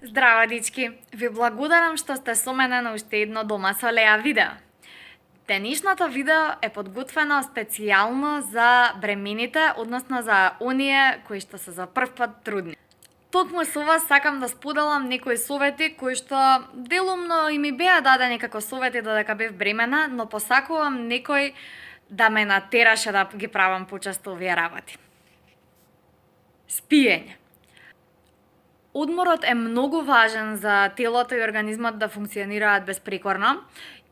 Здраво, дички! Ви благодарам што сте со мене на уште едно Дома со Леа видео. Денешното видео е подготвено специјално за бремените, односно за оние кои што се за прв пат трудни. Токму со вас сакам да споделам некои совети кои што делумно и ми беа дадени како совети додека бев бремена, но посакувам некој да ме натераше да ги правам почесто овие работи. Спиење. Одморот е многу важен за телото и организмот да функционираат безпрекорно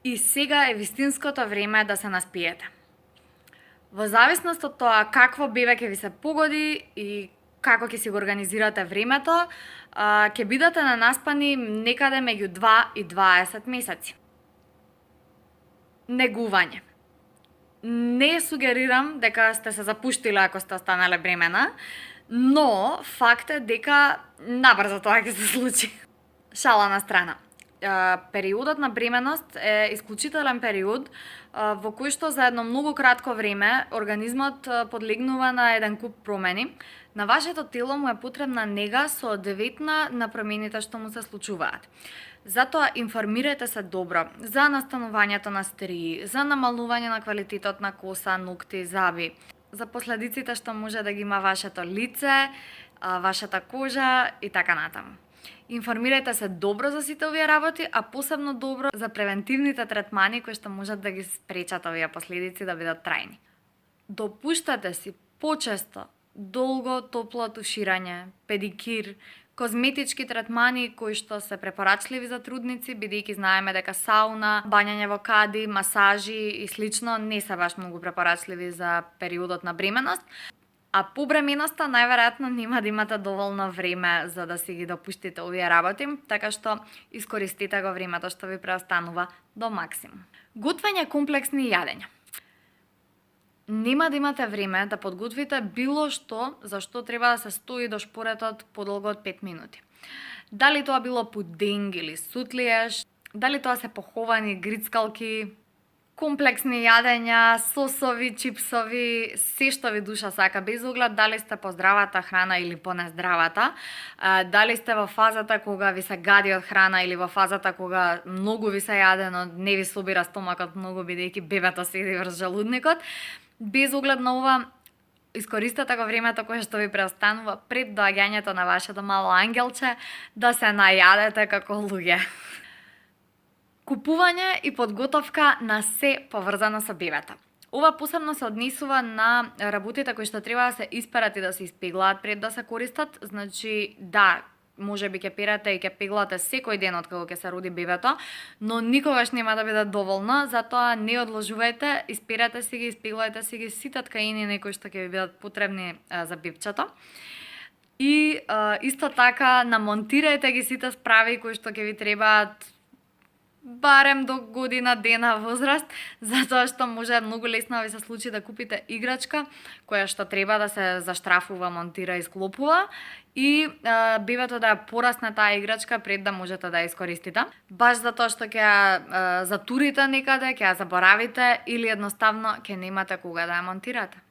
и сега е вистинското време да се наспиете. Во зависност од тоа какво бебе ќе ви се погоди и како ќе си го организирате времето, ќе бидете нанаспани некаде меѓу 2 и 20 месеци. Негување. Не сугерирам дека сте се запуштиле ако сте останале бремена, но факт е дека набрзо тоа ќе се случи. Шала на страна. Периодот на бременост е исклучителен период во кој што за едно многу кратко време организмот подлегнува на еден куп промени. На вашето тело му е потребна нега со одеветна на промените што му се случуваат. Затоа информирајте се добро за настанувањето на стрии, за намалување на квалитетот на коса, ногти, заби, за последиците што може да ги има вашето лице, вашата кожа и така натаму. Информирајте се добро за сите овие работи, а посебно добро за превентивните третмани кои што можат да ги спречат овие последици да бидат трајни. Допуштате си почесто долго топло туширање, педикир, козметички третмани кои што се препорачливи за трудници, бидејќи знаеме дека сауна, бањање во кади, масажи и слично не се баш многу препорачливи за периодот на бременост, а по бременоста најверојатно нема да имате доволно време за да си ги допуштите овие работи, така што искористете го времето што ви преостанува до максимум. Готвење комплексни јадења. Нема да имате време да подготвите било што за што треба да се стои до шпоретот подолго од 5 минути. Дали тоа било пудинг или сутлиеш, дали тоа се поховани грицкалки, комплексни јадења, сосови, чипсови, се што ви душа сака, без оглед дали сте по здравата храна или по нездравата, дали сте во фазата кога ви се гади од храна или во фазата кога многу ви се јаде, но не ви собира стомакот многу бидејќи бебето седи врз желудникот. Без оглед на ова, искористете го времето кое што ви преостанува пред доаѓањето на вашето мало ангелче да се најадете како луѓе. Купување и подготовка на се поврзано со бебето. Ова посебно се однесува на работите кои што треба да се исперат и да се испеглаат пред да се користат. Значи, да, може би ќе перате и ќе пеглате секој ден откако ќе се роди бебето, но никогаш нема да биде доволно, затоа не одложувајте, исперете си ги, испеглајте си ги сите ткаини кои што ќе ви бидат потребни за бебчето. И исто така намонтирајте ги сите справи кои што ќе ви требаат барем до година дена возраст, затоа што може многу лесно да ви се случи да купите играчка која што треба да се заштрафува, монтира и склопува и бебето да ја порасне таа играчка пред да можете да ја искористите. Баш затоа што ќе ја затурите некаде, ќе ја заборавите или едноставно ќе немате кога да ја монтирате.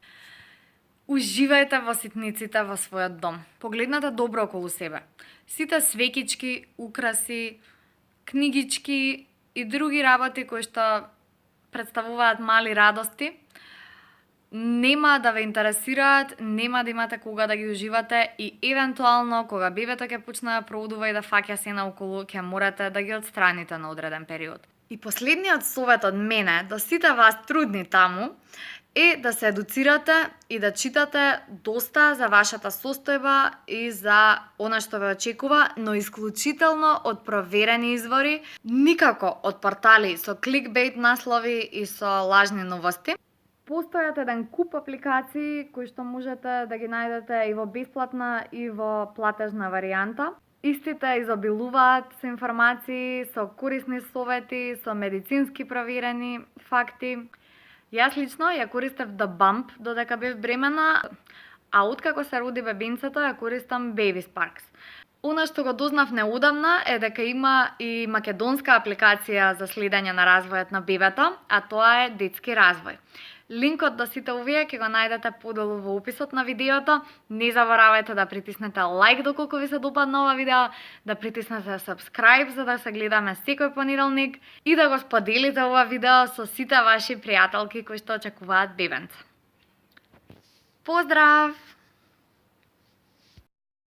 Уживајте во ситниците во својот дом. Погледнете добро околу себе. Сите свекички, украси, книгички и други работи кои што представуваат мали радости, нема да ве интересираат, нема да имате кога да ги уживате и евентуално кога бебето ќе почне да проудува и да фаќа се наоколу, ќе морате да ги отстраните на одреден период. И последниот совет од мене до сите вас трудни таму е да се едуцирате и да читате доста за вашата состојба и за она што ве очекува, но исклучително од проверени извори, никако од портали со кликбейт наслови и со лажни новости. Постојат еден куп апликации кои што можете да ги најдете и во бесплатна и во платежна варијанта. Истите изобилуваат со информации, со корисни совети, со медицински проверени факти. Јас лично ја користев The Bump додека бев бремена, а откако се роди бебинцето ја користам Baby Sparks. Она што го дознав неодамна е дека има и македонска апликација за следење на развојот на бебето, а тоа е Детски развој. Линкот до сите овие ќе го најдете подолу во описот на видеото. Не заборавајте да притиснете лайк доколку ви се допадна ова видео, да притиснете subscribe за да се гледаме секој понеделник и да го споделите ова видео со сите ваши пријателки кои што очекуваат бебенца. Поздрав!